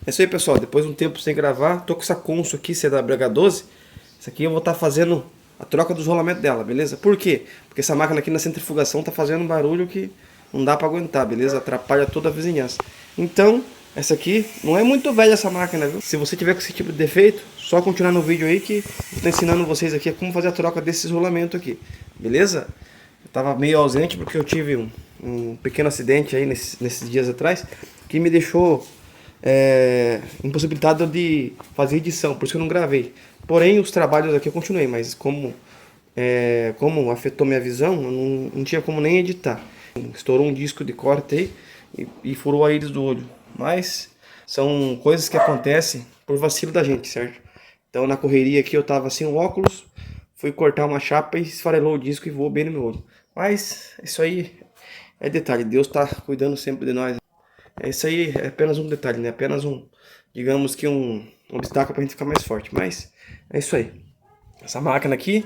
É isso aí, pessoal. Depois de um tempo sem gravar, tô com essa Consul aqui, CWH12. Isso aqui eu vou estar fazendo a troca dos rolamentos dela, beleza? Por quê? Porque essa máquina aqui na centrifugação tá fazendo um barulho que não dá para aguentar, beleza? Atrapalha toda a vizinhança. Então, essa aqui não é muito velha essa máquina, viu? Se você tiver com esse tipo de defeito, só continuar no vídeo aí que eu tô ensinando vocês aqui como fazer a troca desses rolamentos aqui, beleza? Eu tava meio ausente porque eu tive um pequeno acidente aí nesses dias atrás que me deixou impossibilitado de fazer edição, por isso que eu não gravei. Porém, os trabalhos aqui eu continuei, mas como afetou minha visão, eu não tinha como nem editar. Estourou um disco de corte aí e furou a íris do olho. Mas são coisas que acontecem por vacilo da gente, certo? Então na correria aqui eu tava sem o óculos, fui cortar uma chapa e esfarelou o disco e voou bem no meu olho. Mas isso aí é detalhe, Deus tá cuidando sempre de nós. Isso aí é apenas um detalhe, né? Apenas digamos que um obstáculo pra gente ficar mais forte. Mas é isso aí. Essa máquina aqui,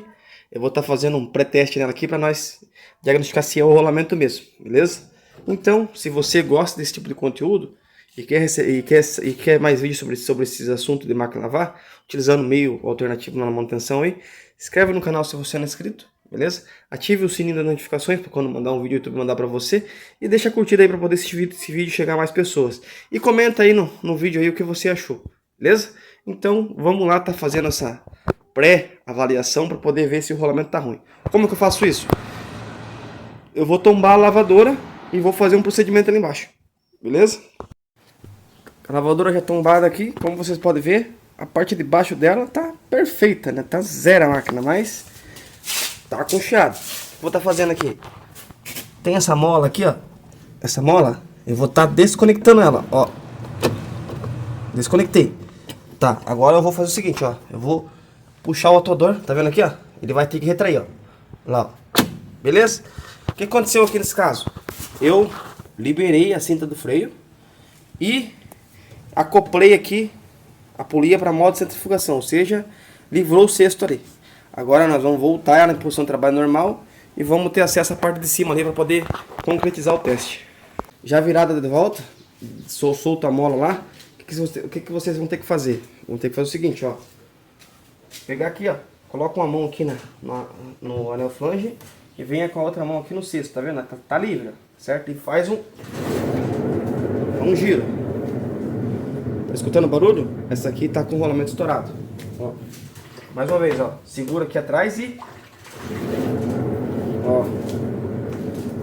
eu vou estar fazendo um pré-teste nela aqui para nós diagnosticar se é o rolamento mesmo, beleza? Então, se você gosta desse tipo de conteúdo e quer mais vídeos sobre esses assuntos de máquina lavar, utilizando meio alternativo na manutenção aí, inscreve no canal se você não é inscrito, beleza? Ative o sininho das notificações para quando mandar um vídeo o YouTube mandar para você e deixa a curtida aí para poder esse vídeo chegar a mais pessoas. E comenta aí no vídeo aí o que você achou, beleza? Então, vamos lá, tá fazendo essa pré-avaliação para poder ver se o rolamento tá ruim. Como que eu faço isso? Eu vou tombar a lavadora e vou fazer um procedimento ali embaixo, beleza? A lavadora já tombada aqui, como vocês podem ver, a parte de baixo dela tá perfeita, né? Tá zero a máquina, mas tá com chiado. Vou estar fazendo aqui. Tem essa mola aqui, ó. Essa mola, eu vou estar desconectando ela, ó. Desconectei. Tá, agora eu vou fazer o seguinte, ó. Eu vou puxar o atuador, tá vendo aqui, ó? Ele vai ter que retrair, ó. Lá, ó. Beleza? O que aconteceu aqui nesse caso? Eu liberei a cinta do freio e acoplei aqui a polia para modo de centrifugação, ou seja, livrou o cesto ali. Agora nós vamos voltar ela em posição de trabalho normal e vamos ter acesso à parte de cima ali para poder concretizar o teste. Já virada de volta, solta a mola lá. O que vocês vão ter que fazer? Vão ter que fazer o seguinte, ó. Pegar aqui, ó. Coloca uma mão aqui no anel flange e venha com a outra mão aqui no cesto, tá vendo? Tá livre, certo? E faz um giro. Tá escutando o barulho? Essa aqui tá com o rolamento estourado. Ó. Mais uma vez, ó. Segura aqui atrás e... Ó.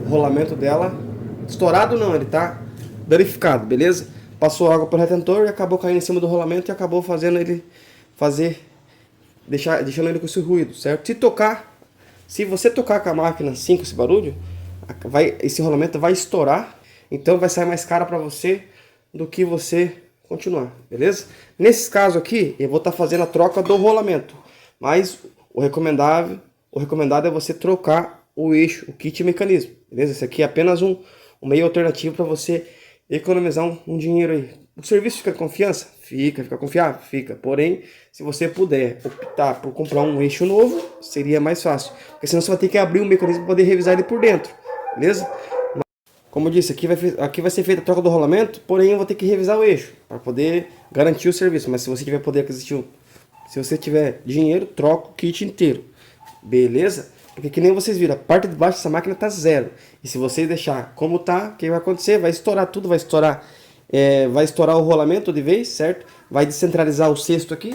O rolamento dela... Estourado não, ele tá danificado, beleza? Passou água pelo retentor e acabou caindo em cima do rolamento e acabou fazendo ele deixando ele com esse ruído, certo? Se você tocar com a máquina assim, com esse barulho, esse rolamento vai estourar, então vai sair mais caro para você do que você continuar, beleza? Nesse caso aqui, eu vou estar fazendo a troca do rolamento, mas o recomendado é você trocar o eixo, o kit mecanismo, beleza? Esse aqui é apenas um meio alternativo para você economizar um dinheiro aí. O serviço fica confiança? Fica confiável? Fica. Porém, se você puder optar por comprar um eixo novo, seria mais fácil. Porque senão você vai ter que abrir um mecanismo para poder revisar ele por dentro. Beleza? Como eu disse, aqui vai ser feita a troca do rolamento, porém eu vou ter que revisar o eixo para poder garantir o serviço. Mas se você tiver poder aquisitivo, se você tiver dinheiro, troca o kit inteiro. Beleza? Porque que nem vocês viram, a parte de baixo dessa máquina tá zero. E se você deixar como tá, o que vai acontecer? Vai estourar tudo, vai estourar o rolamento de vez, certo? Vai descentralizar o cesto aqui.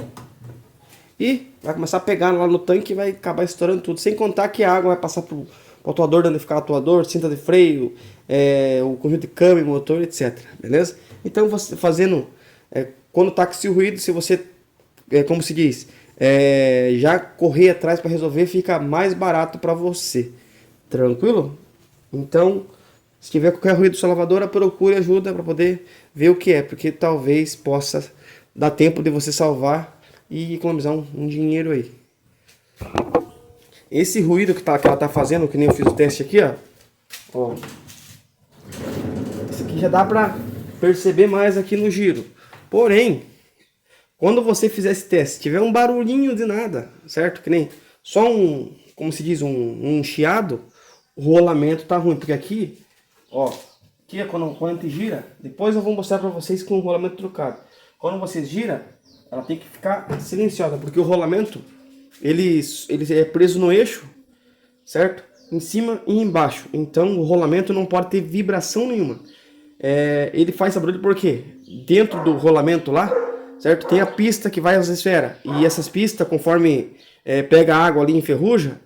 E vai começar a pegar lá no tanque e vai acabar estourando tudo. Sem contar que a água vai passar pro atuador, danificar o atuador, cinta de freio, o conjunto de câmbio, motor, etc. Beleza? Então, você fazendo, quando tá com esse ruído, se você, como se diz... já correr atrás para resolver fica mais barato para você, tranquilo? Então, se tiver qualquer ruído da sua lavadora, procure ajuda para poder ver o que é, porque talvez possa dar tempo de você salvar e economizar um dinheiro aí. Esse ruído que ela tá fazendo, que nem eu fiz o teste aqui, ó, esse aqui já dá para perceber mais aqui no giro, porém quando você fizer esse teste, se tiver um barulhinho de nada, certo? Que nem só como se diz, um chiado, o rolamento tá ruim. Porque aqui, ó, aqui é quando a gente gira, depois eu vou mostrar pra vocês com o rolamento trocado. Quando você gira, ela tem que ficar silenciosa, porque o rolamento, ele é preso no eixo, certo? Em cima e embaixo. Então o rolamento não pode ter vibração nenhuma. Ele faz esse barulho porque dentro do rolamento lá, certo? Tem a pista que vai às esferas. E essas pistas, conforme pega água ali e enferruja,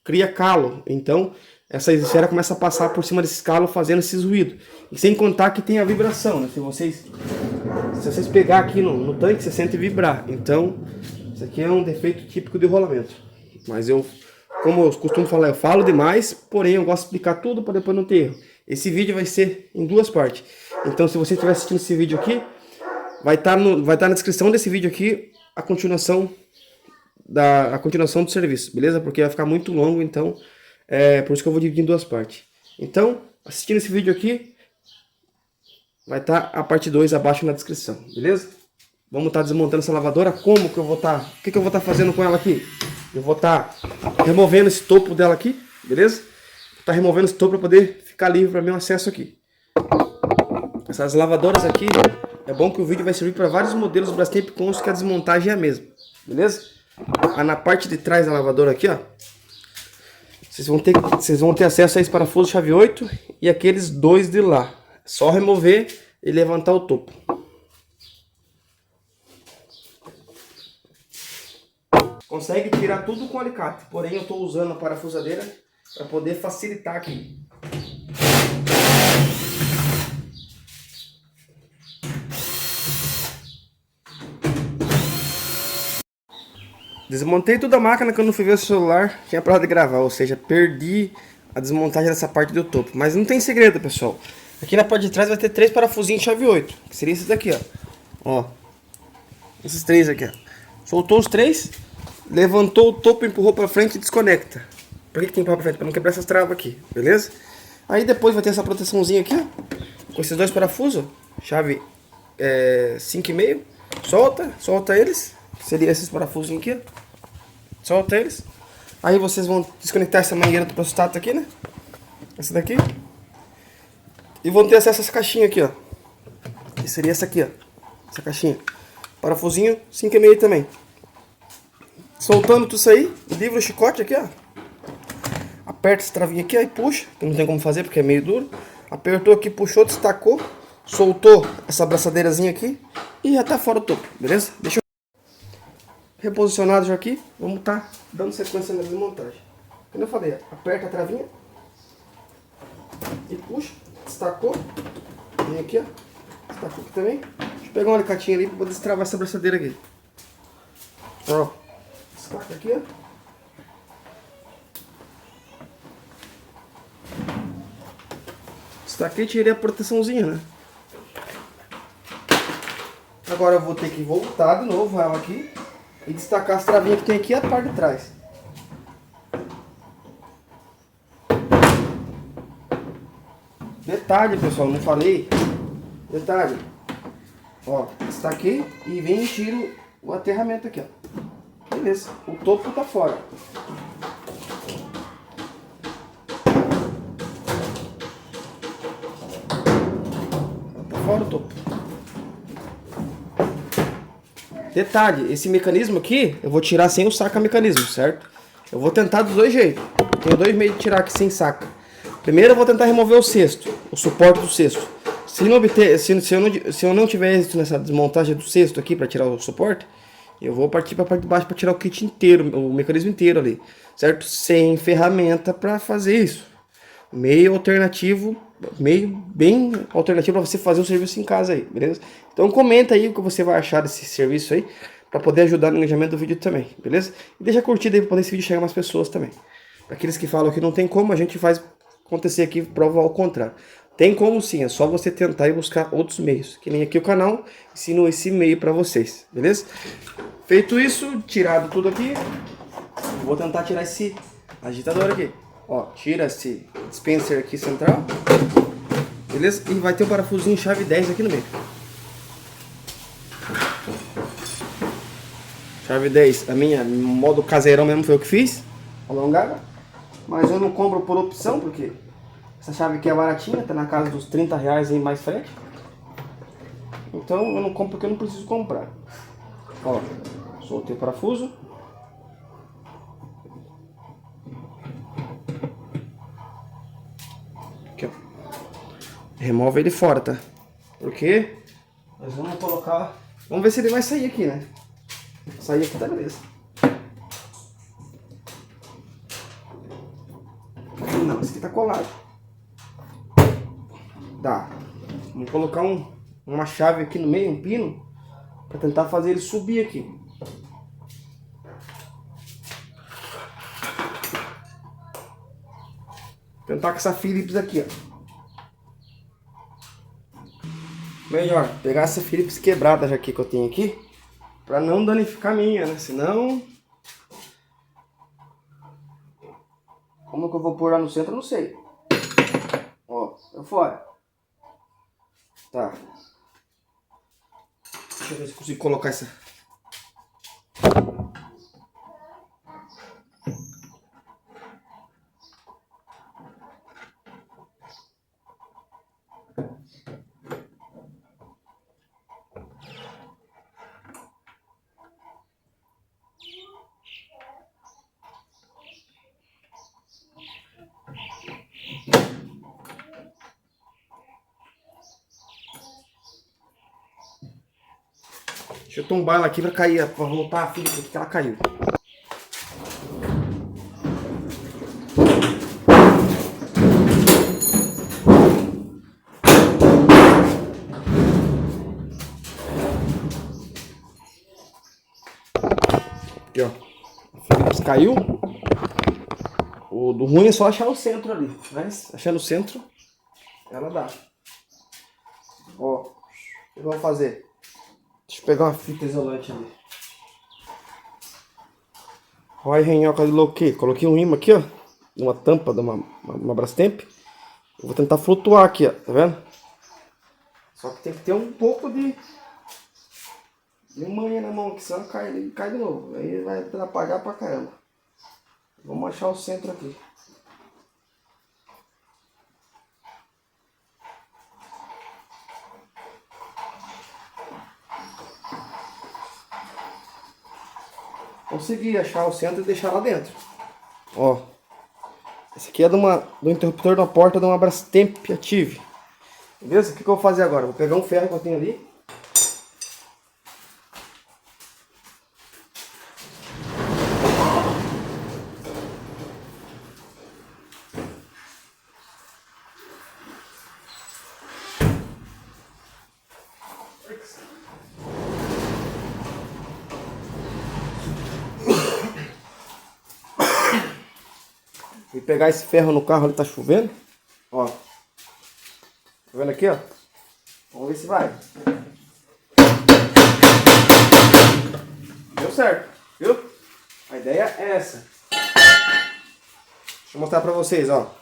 cria calo. Então essa esfera começa a passar por cima desses calos fazendo esses ruídos. E sem contar que tem a vibração, né? Se vocês pegar aqui no tanque, você sente vibrar. Então isso aqui é um defeito típico de rolamento. Mas como eu costumo falar, eu falo demais, porém eu gosto de explicar tudo para depois não ter erro. Esse vídeo vai ser em duas partes. Então se você estiver assistindo esse vídeo aqui, vai estar na descrição desse vídeo aqui a continuação do serviço, beleza? Porque vai ficar muito longo, então por isso que eu vou dividir em duas partes. Então, assistindo esse vídeo aqui, vai estar a parte 2 abaixo na descrição, beleza? Vamos estar desmontando essa lavadora. Como que eu vou estar? O que eu vou estar fazendo com ela aqui? Eu vou estar removendo esse topo dela aqui, beleza? Vou estar removendo esse topo para poder ficar livre para meu acesso aqui. Essas lavadoras aqui, é bom que o vídeo vai servir para vários modelos Brastemp Consul, que a desmontagem é a mesma, beleza? Na parte de trás da lavadora aqui, ó, vocês vão ter acesso a esse parafuso chave 8 e aqueles dois de lá. É só remover e levantar o topo. Consegue tirar tudo com alicate, porém eu estou usando a parafusadeira para poder facilitar aqui. Desmontei toda a máquina. Quando eu fui ver o celular, tinha parado de gravar, ou seja, perdi a desmontagem dessa parte do topo. Mas não tem segredo, pessoal. Aqui na parte de trás vai ter 3 parafusinhos chave 8, que seria esses daqui, ó. Esses 3 aqui, ó. Soltou os 3, levantou o topo, empurrou para frente e desconecta. Por que tem que empurrar para frente? Para não quebrar essas travas aqui, beleza? Aí depois vai ter essa proteçãozinha aqui, ó, com esses 2 parafusos, chave 5,5. Solta eles. Seria esses parafusos aqui, ó. Solta eles. Aí vocês vão desconectar essa mangueira do prostato aqui, né? Essa daqui. E vão ter acesso a essa caixinha aqui, ó. Que seria essa aqui, ó. Essa caixinha. Parafusinho 5,5 também. Soltando tudo isso aí, livra o chicote aqui, ó. Aperta essa travinha aqui, ó, e puxa. Que não tem como fazer porque é meio duro. Apertou aqui, puxou, destacou. Soltou essa abraçadeirazinha aqui. E já tá fora o topo, beleza? Deixa eu... Reposicionado já aqui, vamos estar dando sequência na desmontagem. Como eu falei, aperta a travinha e puxa, destacou, vem aqui, ó, destacou aqui também. Deixa eu pegar um alicatinho ali para poder destravar essa abraçadeira aqui. Ó, destaca aqui, ó. Destaquei e tirei a proteçãozinha, né? Agora eu vou ter que voltar de novo ela aqui e destacar as travinhas que tem aqui a parte de trás. Detalhe, pessoal, não falei. Detalhe. Ó, destaquei e vem e tiro o aterramento aqui, ó. Beleza. O topo tá fora. Tá fora o topo. Detalhe, esse mecanismo aqui, eu vou tirar sem o saca-mecanismo, certo? Eu vou tentar dos dois jeitos. Tenho 2 meios de tirar aqui sem saca. Primeiro eu vou tentar remover o cesto, o suporte do cesto. Se eu não tiver êxito nessa desmontagem do cesto aqui para tirar o suporte, eu vou partir para a parte de baixo para tirar o kit inteiro, o mecanismo inteiro ali, certo? Sem ferramenta para fazer isso. Meio alternativo, meio bem alternativo para você fazer o serviço em casa aí, beleza? Então comenta aí o que você vai achar desse serviço aí, para poder ajudar no engajamento do vídeo também, beleza? E deixa a curtida aí para poder esse vídeo chegar a mais pessoas também. Para aqueles que falam que não tem como, a gente faz acontecer aqui, prova ao contrário. Tem como sim, é só você tentar e buscar outros meios. Que nem aqui o canal, ensino esse meio para vocês, beleza? Feito isso, tirado tudo aqui, vou tentar tirar esse agitador aqui. Ó, tira esse dispenser aqui central, beleza? E vai ter um parafusinho chave 10 aqui no meio. Chave 10, a minha, modo caseirão mesmo, foi eu que fiz, alongada. Mas eu não compro por opção, porque essa chave aqui é baratinha, tá na casa dos 30 reais aí mais frete. Então eu não compro porque eu não preciso comprar. Ó, soltei o parafuso. Aqui, ó. Remove ele fora, tá? Porque nós vamos colocar... Vamos ver se ele vai sair aqui, né? Sair aqui, tá beleza. Não, esse aqui tá colado. Tá. Vamos colocar uma chave aqui no meio, um pino, para tentar fazer ele subir aqui. Tentar com essa Phillips aqui, ó. Melhor, pegar essa Phillips quebrada já aqui que eu tenho aqui, para não danificar a minha, né? Senão... Como que eu vou pôr lá no centro, eu não sei. Ó, eu fora. Tá. Deixa eu ver se eu consigo colocar essa. Deixa eu tombar ela aqui pra cair, pra voltar a fita aqui que ela caiu. Aqui, ó. A Phillips caiu. O do ruim é só achar o centro ali. Mas achando o centro, ela dá. Ó, o que eu vou fazer? Deixa eu pegar uma fita isolante ali. Olha a renhoca de loquê. Coloquei um imã aqui, ó. Uma tampa de uma Brastemp. Eu vou tentar flutuar aqui, ó. Tá vendo? Só que tem que ter um pouco de manha na mão, que senão ele cai de novo. Aí vai atrapalhar pra caramba. Vamos achar o centro aqui. Consegui achar o centro e deixar lá dentro. Ó. Esse aqui é do interruptor da porta de uma Brastemp Active. Beleza? O que eu vou fazer agora? Vou pegar um ferro que eu tenho ali. Vou pegar esse ferro no carro, ali tá chovendo. Ó. Tá vendo aqui, ó? Vamos ver se vai. Deu certo, viu? A ideia é essa. Deixa eu mostrar pra vocês, ó.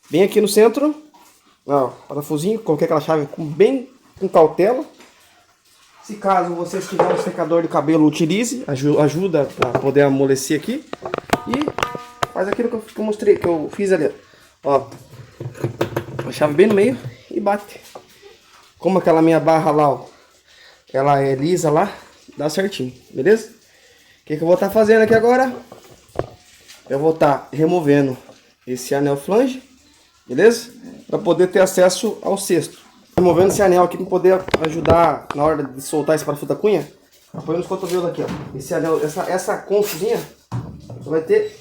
Bem aqui no centro. Ó, parafusinho. Coloquei aquela chave bem com cautela. Se caso vocês tiverem um secador de cabelo, utilize. Ajuda pra poder amolecer aqui. E faz aquilo que eu mostrei, que eu fiz ali. Ó. A chave bem no meio e bate. Como aquela minha barra lá, ó, ela é lisa lá, dá certinho, beleza? O que eu vou estar fazendo aqui agora? Eu vou estar removendo esse anel flange, beleza? Para poder ter acesso ao cesto. Removendo esse anel aqui para poder ajudar na hora de soltar esse parafuso da cunha. Apoiando os cotovelos aqui, ó. Esse anel, essa conchozinha vai ter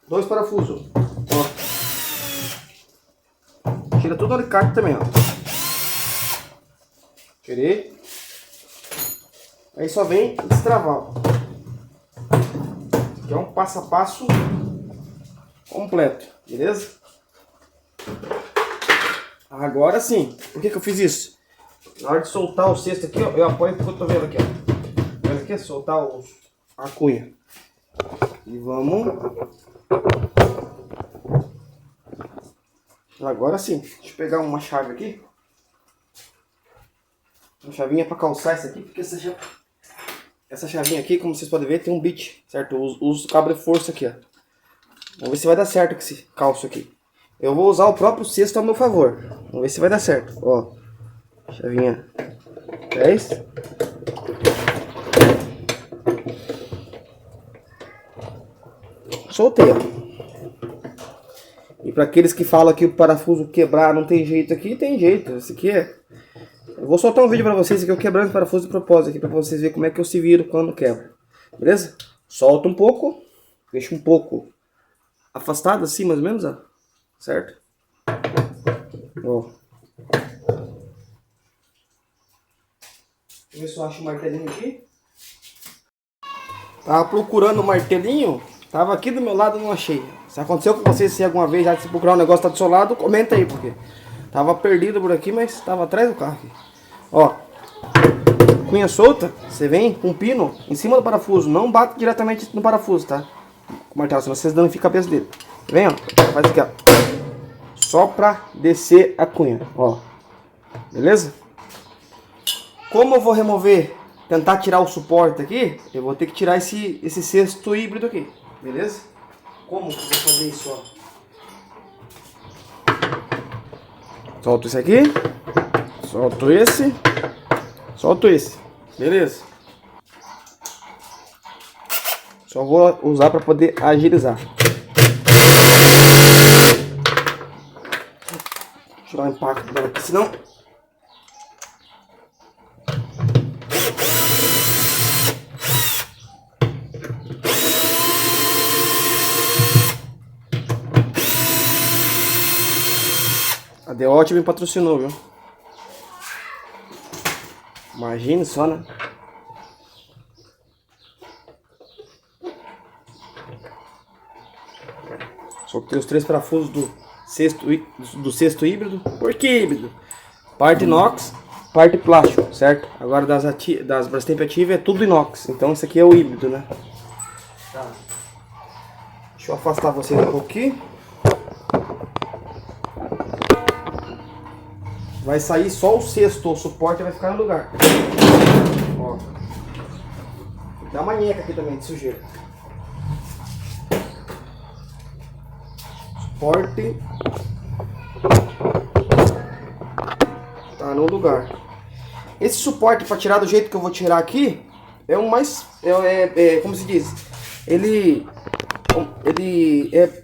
2 parafusos. Ó. Tira tudo o alicate também, ó. Tirei. Aí só vem destravar, ó. Aqui é um passo a passo completo, beleza? Agora sim. Por que eu fiz isso? Na hora de soltar o cesto aqui, ó, eu apoio o cotovelo aqui, ó. Mas aqui é soltar a cunha. E vamos... Agora sim. Deixa eu pegar uma chave aqui. Uma chavinha para calçar essa aqui, porque essa chavinha aqui, como vocês podem ver, tem um bit, certo? Eu uso cabo de força aqui, ó. Vamos ver se vai dar certo com esse calço aqui. Eu vou usar o próprio cesto a meu favor. Vamos ver se vai dar certo, ó. Chavinha 10. Soltei, ó. E para aqueles que falam que o parafuso quebrar não tem jeito aqui, tem jeito. Esse aqui é... Eu vou soltar um vídeo para vocês aqui, eu quebrando o parafuso de propósito aqui, para vocês verem como é que eu se viro quando quebra. Beleza? Solta um pouco, deixa um pouco afastado assim, mais ou menos, ó. Certo? Ó. Deixa eu ver se eu acho o martelinho aqui. Tava procurando o martelinho, tava aqui do meu lado e não achei. Se aconteceu com vocês, se alguma vez já se procurar um negócio tá do seu lado, comenta aí, porque tava perdido por aqui, mas tava atrás do carro aqui. Ó, cunha solta, você vem com um pino em cima do parafuso, não bate diretamente no parafuso, tá? Com o martelo, senão vocês danificam a cabeça dele. Vem, ó, faz aqui, ó. Só pra descer a cunha, ó. Beleza? Como eu vou remover, tentar tirar o suporte aqui, eu vou ter que tirar esse cesto híbrido aqui, beleza? Como que eu vou fazer isso, ó? Solto esse aqui, solto esse, beleza? Só vou usar para poder agilizar. Tirar o impacto dela aqui, senão... A The Hot me patrocinou, viu? Imagine só, né? Soltei os 3 parafusos do cesto híbrido. Por que híbrido? Parte inox, parte plástico, certo? Agora das Brastemp ativas é tudo inox. Então esse aqui é o híbrido, né? Tá. Deixa eu afastar vocês um pouquinho. Vai sair só o cesto, o suporte vai ficar no lugar. Ó. Dá uma nheca aqui também de sujeira. Suporte tá no lugar. Esse suporte para tirar do jeito que eu vou tirar aqui é o mais, como se diz, ele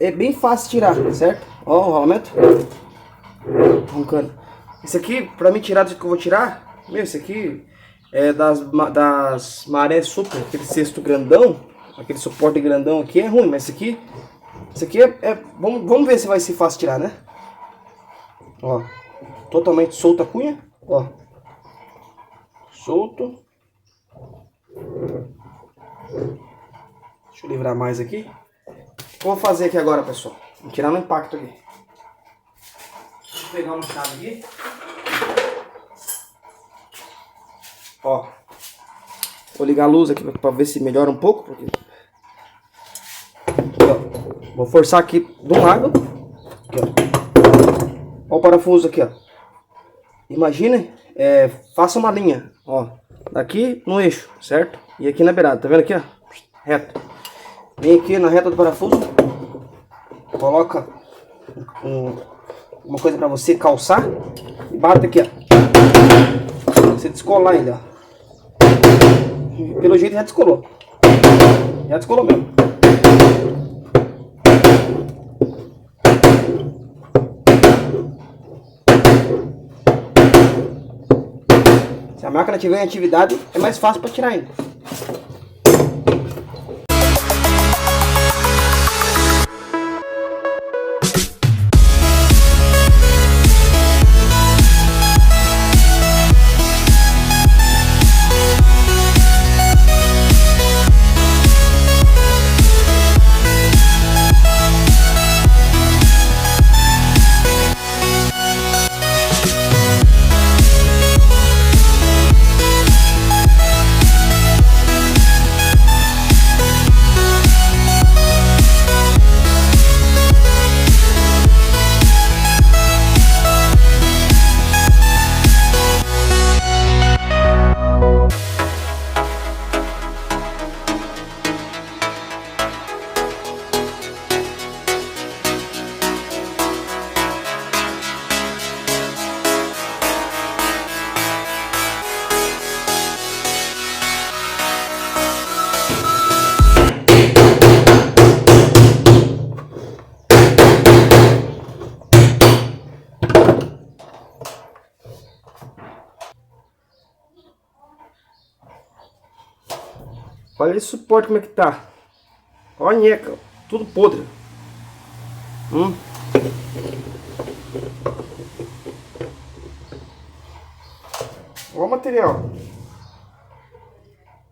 é bem fácil de tirar, certo? Ó o rolamento, roncando. Esse aqui, pra me tirar do jeito que eu vou tirar, meu, esse aqui é das Maré Super, aquele cesto grandão, aquele suporte grandão aqui é ruim, mas esse aqui vamos ver se vai ser fácil tirar, né? Ó, totalmente solta a cunha, ó, solto. Deixa eu livrar mais aqui. O que eu vou fazer aqui agora, pessoal? Vou tirar no impacto aqui. Deixa eu pegar uma chave aqui. Ó, vou ligar a luz aqui para ver se melhora um pouco. Porque... Aqui, ó. Vou forçar aqui de um lado. Aqui, ó. Ó o parafuso aqui, ó. Imagine, faça uma linha, ó, daqui no eixo, certo? E aqui na beirada, tá vendo aqui, ó? Reto. Vem aqui na reta do parafuso. Coloca uma coisa para você calçar e bate aqui, ó. Você descolar ainda, ó. Pelo jeito já descolou. Já descolou mesmo. Se a máquina tiver em atividade, é mais fácil para tirar ainda. Olha esse suporte como é que tá. Olha a nheca, tudo podre. Olha o material.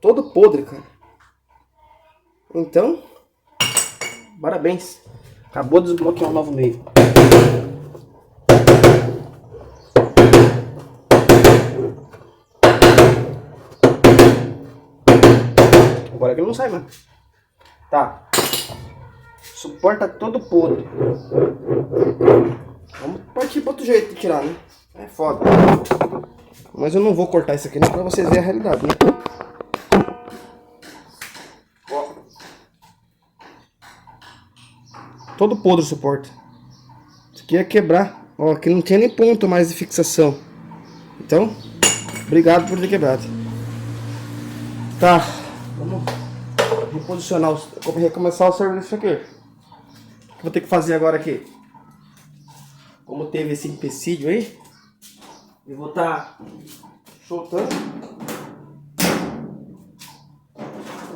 Todo podre, cara. Então, parabéns. Acabou de desbloquear um novo meio. Agora que ele não sai, mano. Tá. Suporta todo podre. Vamos partir para outro jeito de tirar, né? É foda. Mas eu não vou cortar isso aqui não pra vocês verem a realidade, né? Ó. Todo podre o suporte. Isso aqui ia quebrar. Ó, aqui não tinha nem ponto mais de fixação. Então, obrigado por ter quebrado. Tá. Vamos reposicionar, recomeçar o serviço aqui. O que eu vou ter que fazer agora aqui? Como teve esse empecilho aí, eu vou estar soltando,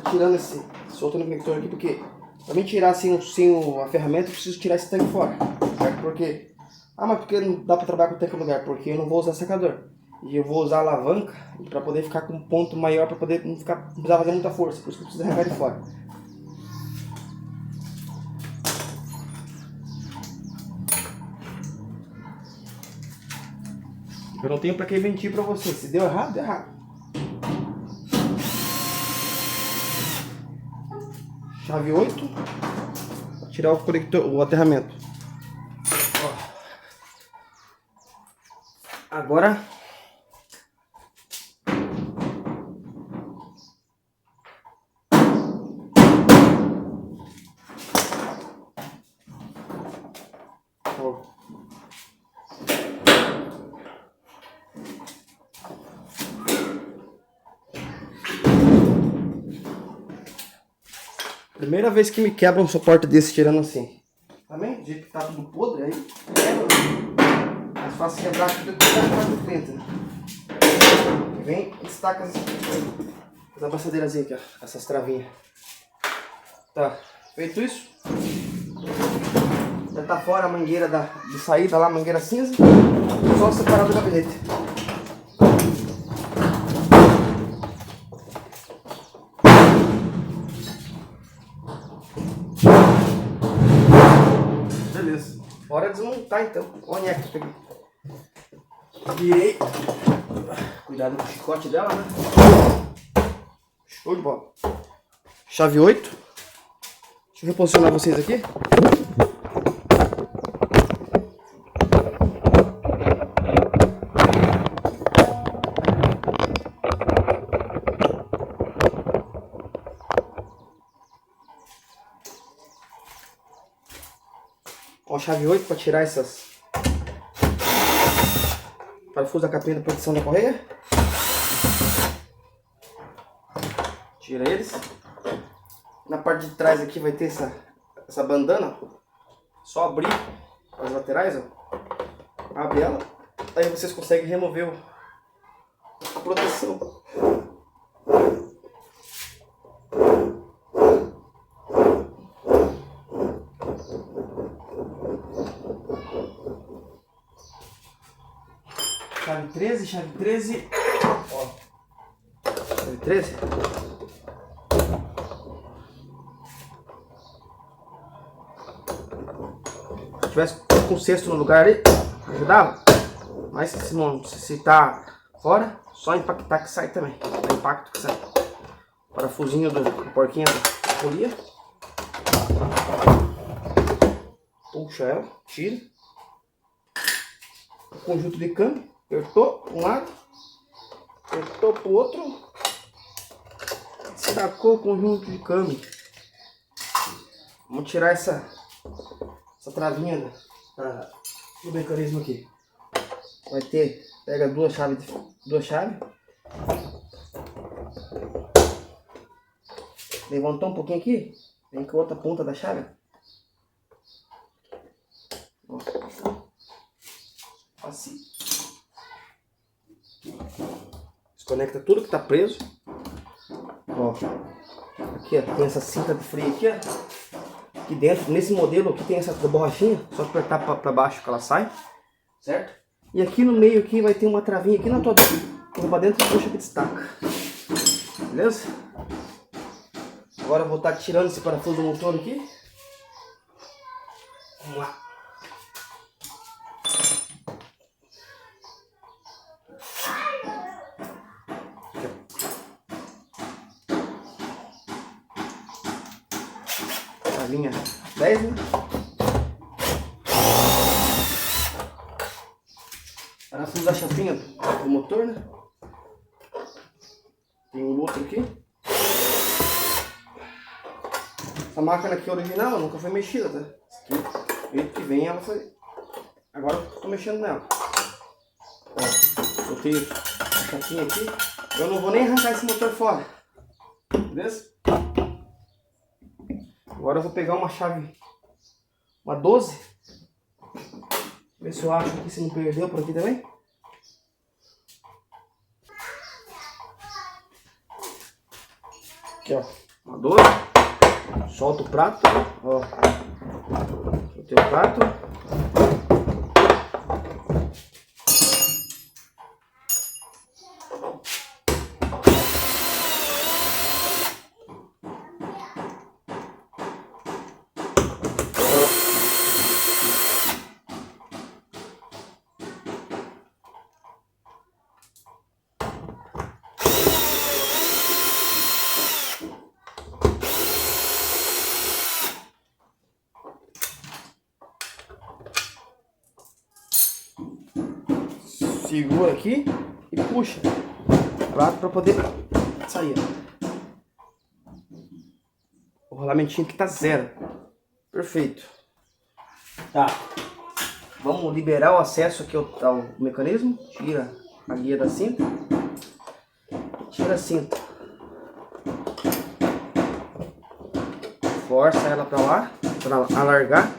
tirando soltando o conector aqui, porque pra mim tirar sem a ferramenta eu preciso tirar esse tanque fora, certo? Porque, mas porque não dá pra trabalhar com o tanque no lugar? Porque eu não vou usar secador. E eu vou usar a alavanca para poder ficar com um ponto maior, para poder não precisar fazer muita força, por isso que eu preciso arrancar de fora. Eu não tenho para que mentir para você, se deu errado, deu errado. Chave 8, para tirar o conector, o aterramento. Agora primeira vez que me quebra um suporte desse tirando assim. Também, do jeito que tá tudo podre aí, quebra. Mais fácil quebrar tudo que tá do cliente, né? E vem e destaca as abraçadeiras aqui, ó, essas travinhas. Tá, feito isso, já tá fora a mangueira de saída lá, a mangueira cinza, só separar do gabinete. Beleza, bora desmontar então. Olha aqui, peguei. Virei. Cuidado com o chicote dela, né? Show de bola. Chave 8. Deixa eu reposicionar vocês aqui. Ó, chave 8 para tirar essas parafusos da capinha de proteção da correia. Tira eles. Na parte de trás aqui vai ter essa bandana. Só abrir as laterais, ó. Abre ela. Aí vocês conseguem remover a proteção. Chave 13, chave 13. Ó. Chave 13. Se tivesse com o cesto no lugar ali, ajudava. Mas se tá fora, só impactar que sai também. É impacto que sai. Parafusinho do porquinho da folia. Puxa ela, tira. O conjunto de câmbio. Apertou um lado, apertou pro outro, destacou o conjunto de câmbio. Vamos tirar essa travinha do mecanismo aqui. Vai ter, pega duas chaves, levantou um pouquinho aqui, vem com a outra ponta da chave. Ó. Assim. Desconecta tudo que tá preso. Ó. Aqui, ó, tem essa cinta de freio aqui, ó. Aqui dentro, nesse modelo aqui tem essa borrachinha, só apertar para baixo que ela sai, certo? E aqui no meio aqui vai ter uma travinha aqui na tua boca, para dentro e puxa que destaca. Beleza? Agora eu vou estar tirando esse parafuso do motor aqui. Vamos lá. A linha 10, né? Parafuso da chapinha do motor, né? Tem um outro aqui. Essa máquina aqui é original, nunca foi mexida, tá? Aqui, do jeito que vem, ela foi... Agora eu tô mexendo nela. Ó, botei a chapinha aqui. Eu não vou nem arrancar esse motor fora. Beleza? Agora eu vou pegar uma chave, uma 12. Ver se eu acho aqui, se não perdeu por aqui também. Aqui, ó, uma 12. Solta o prato, ó. Soltei o prato. Segura aqui e puxa o prato para poder sair. O rolamentinho aqui tá 0. Perfeito. Tá. Vamos liberar o acesso aqui ao mecanismo. Tira a guia da cinta. Tira a cinta. Força ela para lá, para alargar.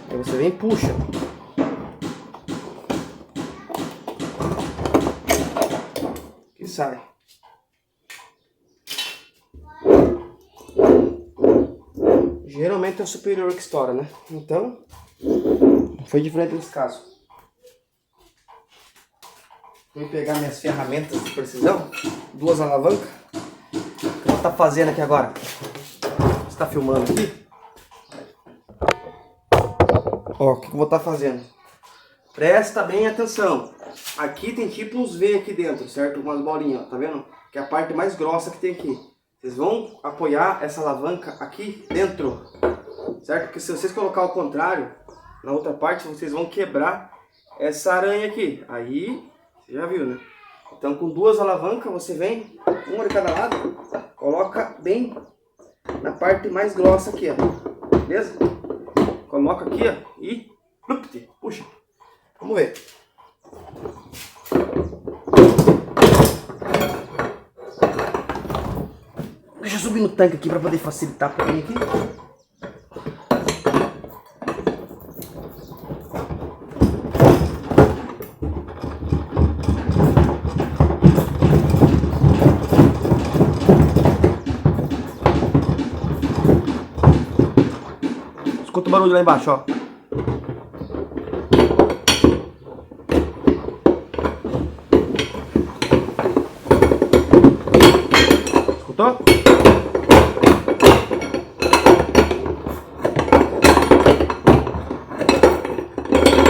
Aí você vem e puxa. Que sai. Geralmente é o superior que estoura, né? Então, foi diferente nesse caso. Vou pegar minhas ferramentas de precisão, 2 alavancas. O que eu vou estar fazendo aqui agora? Você está filmando aqui? Ó, o que eu vou estar fazendo? Presta bem atenção. Aqui tem tipo uns V aqui dentro, certo? Umas bolinhas, ó, tá vendo? Que é a parte mais grossa que tem aqui. Vocês vão apoiar essa alavanca aqui dentro, certo? Porque se vocês colocar ao contrário, na outra parte, vocês vão quebrar essa aranha aqui. Aí, você já viu, né? Então, com 2 alavancas, você vem, uma de cada lado, coloca bem na parte mais grossa aqui, ó. Beleza? Coloca aqui, ó, e puxa. Vamos ver. Deixa eu subir no tanque aqui para poder facilitar para mim aqui. Escuta o barulho lá embaixo, ó. Escutou?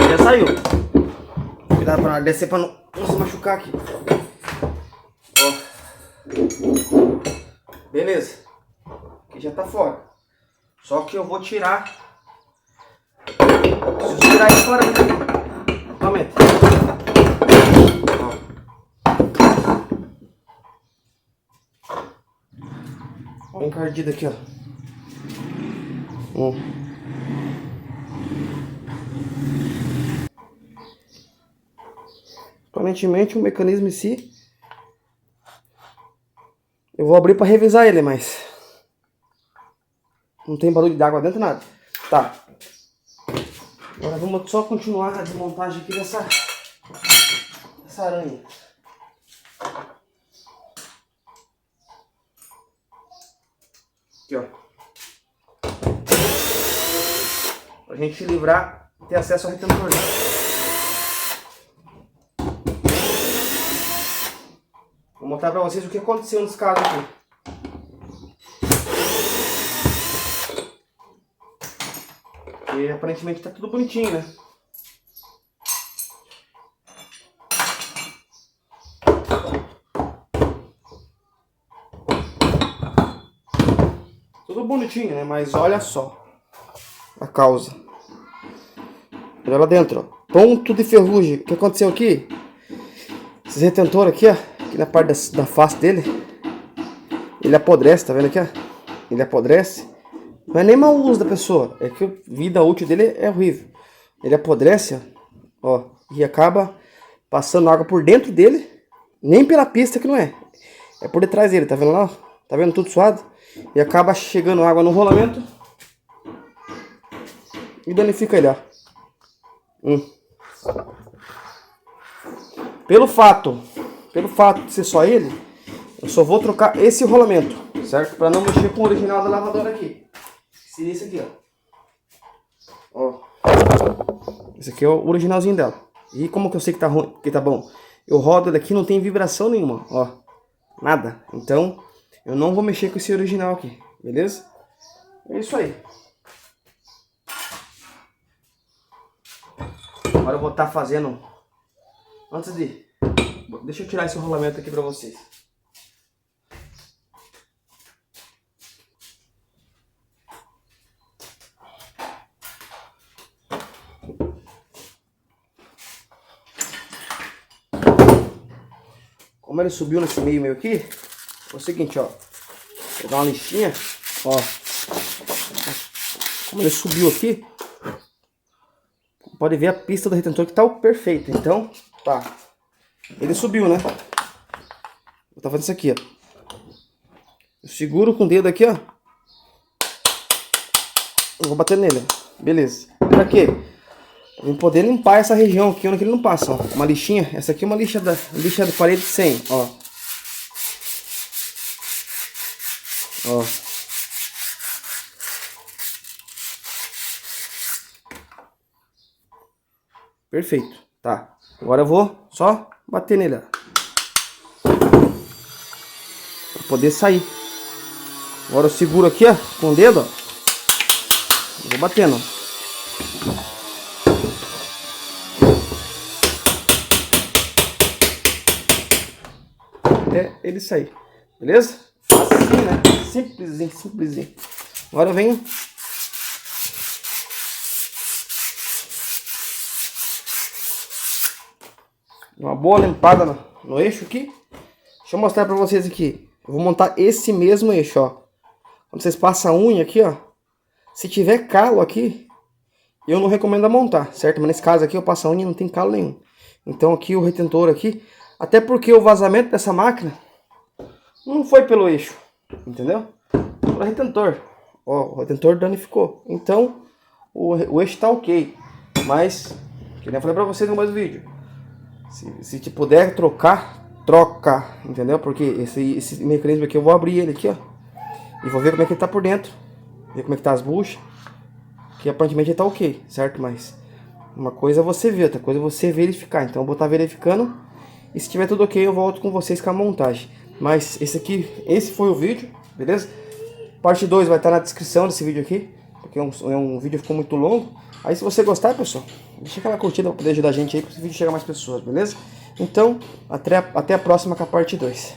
Já saiu. Cuidado para não descer, para não se machucar aqui. Ó. Beleza. Aqui já tá fora. Só que eu vou tirar. Preciso tirar isso fora. Novamente. Ó, encardido aqui, ó. Aparentemente o mecanismo em si, eu vou abrir para revisar ele, mas não tem barulho de água dentro, nada. Tá. Agora vamos só continuar a desmontagem aqui dessa aranha. Aqui, ó. Pra gente livrar, ter acesso ao retentor. Vou mostrar pra vocês o que aconteceu nesse caso aqui. E aparentemente tá tudo bonitinho, né? Tudo bonitinho, né? Mas olha só a causa. Olha lá dentro, ó. Ponto de ferrugem. O que aconteceu aqui? Esse retentor aqui, ó. Aqui na parte da face dele. Ele apodrece, tá vendo aqui, ó? Ele apodrece. Não é nem mau uso da pessoa. É que a vida útil dele é horrível. Ele apodrece, ó. E acaba passando água por dentro dele. Nem pela pista que não é. É por detrás dele, tá vendo lá? Tá vendo tudo suado? E acaba chegando água no rolamento. E danifica ele, ó. Pelo fato de ser só ele, eu só vou trocar esse rolamento, certo? Para não mexer com o original da lavadora aqui. Seria esse aqui, ó. Esse aqui é o originalzinho dela. E como que eu sei que tá ruim, que tá bom? Eu rodo ele aqui, não tem vibração nenhuma, ó. Nada. Então, eu não vou mexer com esse original aqui, beleza? É isso aí. Agora eu vou estar fazendo... Antes de... Deixa eu tirar esse rolamento aqui pra vocês. Como ele subiu nesse meio aqui, é o seguinte, ó. Vou dar uma lixinha, ó. Como ele subiu aqui, pode ver a pista do retentor que tá perfeita. Então, tá. Ele subiu, né? Vou tá fazendo isso aqui, ó. Eu seguro com o dedo aqui, ó. Eu vou bater nele, ó. Beleza. Pra quê? Pra eu poder limpar essa região aqui onde ele não passa, ó. Uma lixinha. Essa aqui é uma lixa de parede 100, ó. Ó. Perfeito. Tá. Agora eu vou só bater nele, ó. Pra poder sair. Agora eu seguro aqui, ó, com o dedo, ó. Vou batendo, ó. Até ele sair. Beleza? Assim, né? Simplesinho, simplesinho. Agora eu venho... Uma boa limpada no eixo aqui. Deixa eu mostrar pra vocês aqui. Eu vou montar esse mesmo eixo, ó. Quando vocês passam a unha aqui, ó. Se tiver calo aqui, eu não recomendo montar, certo? Mas nesse caso aqui eu passo a unha e não tem calo nenhum. Então aqui o retentor aqui, até porque o vazamento dessa máquina não foi pelo eixo, entendeu? Pelo retentor. Ó, o retentor danificou. Então o eixo tá ok. Mas, que nem eu falei pra vocês no mais vídeo. Se te puder trocar, troca, entendeu? Porque esse mecanismo aqui eu vou abrir ele aqui, ó. E vou ver como é que ele tá por dentro. Ver como é que tá as buchas. Que aparentemente ele tá ok, certo? Mas uma coisa é você ver, outra coisa é você verificar. Então eu vou estar verificando. E se tiver tudo ok, eu volto com vocês com a montagem. Mas esse foi o vídeo, beleza? Parte 2 vai estar na descrição desse vídeo aqui. Porque um vídeo ficou muito longo. Aí se você gostar, pessoal, deixa aquela curtida para poder ajudar a gente aí, para esse vídeo chegar a mais pessoas, beleza? Então, até a próxima com a parte 2.